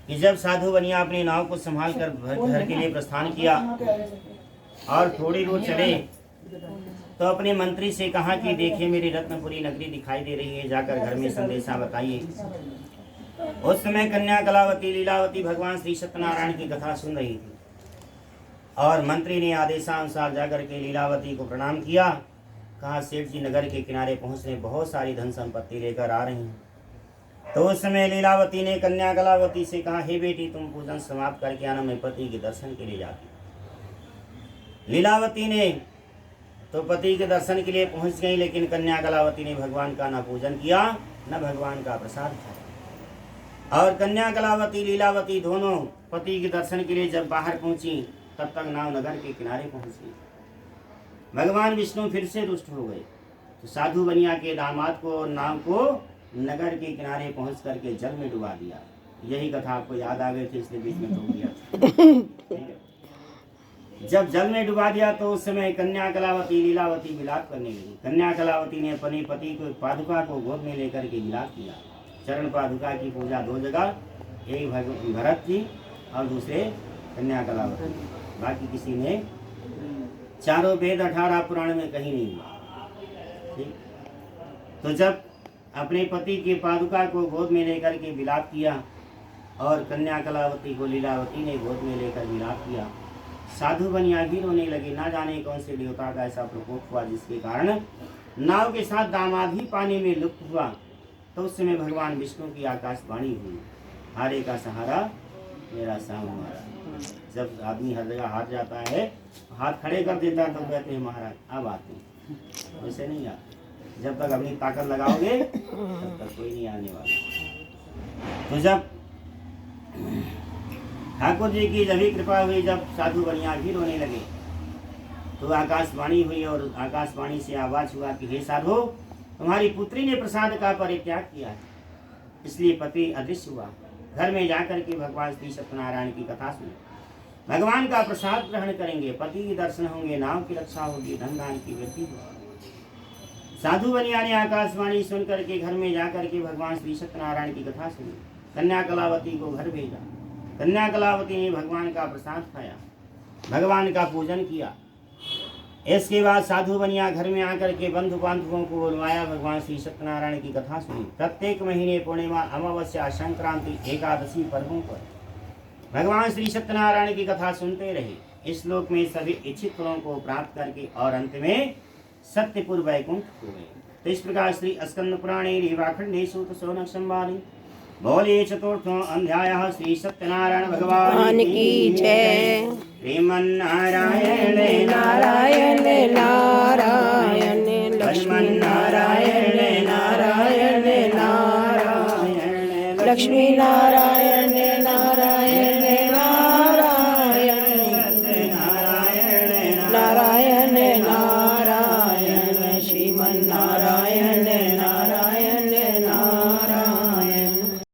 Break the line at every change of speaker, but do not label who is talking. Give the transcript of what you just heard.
कि जब साधु बनिया अपनी नाव को संभाल कर घर के लिए प्रस्थान किया और थोड़ी दूर चले तो अपने मंत्री से कहा कि देखिए मेरी रत्नपुरी नगरी दिखाई दे रही है, जाकर घर में संदेशा बताइए। उस समय कन्या कलावती लीलावती भगवान श्री सत्यनारायण की कथा सुन रही थी और मंत्री ने आदेशानुसार जाकर के लीलावती को प्रणाम किया। कहा सेठ जी नगर के किनारे पहुंचने बहुत सारी धन संपत्ति लेकर आ रही हैं। तो उस समय लीलावती ने कन्या कलावती से कहा, हे बेटी तुम पूजन समाप्त करके आना, मैं पति के दर्शन के लिए जाती। लीलावती ने तो पति के दर्शन के लिए पहुंच गई, लेकिन कन्या कलावती ने भगवान का न पूजन किया न भगवान का प्रसाद खाया। और कन्या कलावती लीलावती दोनों पति के दर्शन के लिए जब बाहर पहुंची तब तक नाव नगर के किनारे पहुंच गई। भगवान विष्णु फिर से रुष्ट हो गए तो साधु बनिया के दामाद को नाव को नगर के किनारे पहुंच करके जल में डुबा दिया। यही कथा आपको याद आ गई थी, इसलिए बीच में रोक दिया। जब जल में डुबा दिया तो उस समय कन्या कलावती लीलावती विलाप करने लगी। कन्या कलावती ने अपने पति को पादुका को गोद में लेकर के विलाप किया। चरण पादुका की पूजा दो जगह, एक भरत की और दूसरे कन्या कलावती, बाकी किसी ने। चारों वेद 18 पुराण में कहीं नहीं हुआ। ठीक, तो जब अपने पति के पादुका को गोद में लेकर के विलाप किया और कन्या कलावती को लीलावती ने गोद में लेकर विलाप किया, साधु बनिया भी रोने लगे। ना जाने कौन से देवता का ऐसा प्रकोप हुआ जिसके कारण नाव के साथ दामाद ही पानी में लुप्त हुआ। तो उस समय भगवान विष्णु की आकाशवाणी हुई, हारे का सहारा मेरा सामहारा। जब आदमी हर जगह हार जाता है, हाथ खड़े कर देता है, तो कहते हैं महाराज अब आते हैं। वैसे नहीं आते, जब तक अपनी ताकत लगाओगे तब तक कोई नहीं आने वाला। तो जब ठाकुर जी की जब भी कृपा हुई, जब साधु बनिया भी रोने लगे तो आकाशवाणी हुई और आकाशवाणी से आवाज हुआ कि हे साधु, तुम्हारी पुत्री ने प्रसाद का परित्याग किया है, इसलिए पति अदृश्य हुआ। घर में जाकर के भगवान श्री सत्यनारायण की कथा सुनी, भगवान का प्रसाद ग्रहण करेंगे, पति के दर्शन होंगे, नाव की रक्षा होगी, धन धान की वृद्धि होगी। साधु बनिया ने आकाशवाणी सुन करके घर में जाकर के भगवान श्री सत्यनारायण की कथा सुनी। कन्या कलावती को घर भेजा। कन्या कलावती ने भगवान का प्रसाद खाया, भगवान का पूजन किया। इसके बाद साधु बनिया घर में आकर के बंधु बांधवों को बुलवाया, भगवान श्री सत्यनारायण की कथा सुनी। प्रत्येक महीने पूर्णिमा, अमावस्या, संक्रांति, एकादशी पर्वों पर भगवान श्री सत्यनारायण की कथा सुनते रहे। इस लोक में सभी इच्छित फलों को प्राप्त करके और अंत में सत्यपुर वैकुंठ हो गए। तो इस प्रकार श्री स्कंद पुराणे रेवाखंडे सूत शौनक संवादे बोले चतुर्थो अध्याय श्री सत्यनारायण भगवान की जय। श्रीमन्नारायण नारायण नारायण लक्ष्मी नारायण नारायण नारायण लक्ष्मी नारायण नारायण नारायण नारायण नारायण